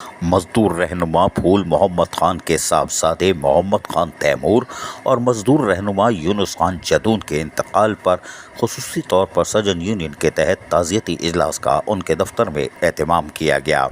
مزدور رہنما پھول محمد خان کے صاحبزادے محمد خان تیمور اور مزدور رہنما یونس خان جدون کے انتقال پر خصوصی طور پر سجن یونین کے تحت تعزیتی اجلاس کا ان کے دفتر میں اہتمام کیا گیا۔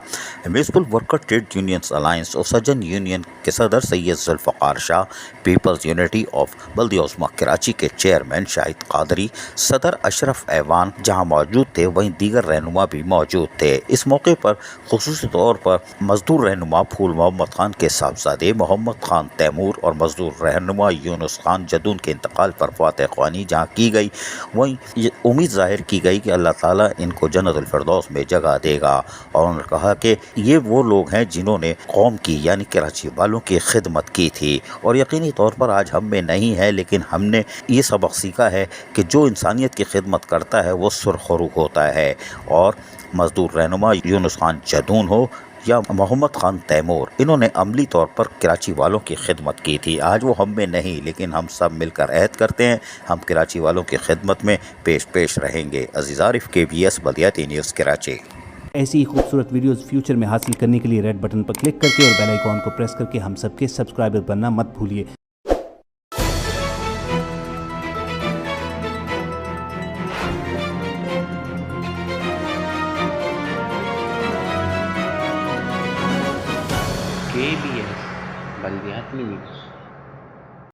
Municipal worker trade unions alliance اور سجن یونین کے صدر Syed Zulfiqar Shah, peoples unity of بلدیہ عظمیٰ کراچی کے چیئرمین شاہد قادری، صدر اشرف ایوان جہاں موجود تھے، وہیں دیگر رہنما بھی موجود تھے۔ اس موقع پر خصوصی طور پر مزدور رہنما پھول محمد خان کے صاحبزادے محمد خان تیمور اور مزدور رہنما یونس خان جدون کے انتقال پر فاتح خوانی جہاں کی گئی، وہیں یہ امید ظاہر کی گئی کہ اللہ تعالیٰ ان کو جنت الفردوس میں جگہ دے گا، اور انہوں نے کہا کہ یہ وہ لوگ ہیں جنہوں نے قوم کی یعنی کراچی والوں کی خدمت کی تھی، اور یقینی طور پر آج ہم میں نہیں ہے، لیکن ہم نے یہ سبق سیکھا ہے کہ جو انسانیت کی خدمت کرتا ہے وہ سرخرو ہوتا ہے۔ اور مزدور رہنما یونس خان جدون ہو یا محمد خان تیمور، انہوں نے عملی طور پر کراچی والوں کی خدمت کی تھی۔ آج وہ ہم میں نہیں، لیکن ہم سب مل کر عہد کرتے ہیں ہم کراچی والوں کی خدمت میں پیش رہیں گے۔ عزیز عارف، KBS بلدیاتی نیوز کراچی۔ ایسی ہی خوبصورت ویڈیوز فیوچر میں حاصل کرنے کے لیے ریڈ بٹن پر کلک کر کے اور بیل آئیکن کو پریس کر کے ہم سب کے سبسکرائبر بننا مت بھولیے۔ KBS بلدیاتی نیوز۔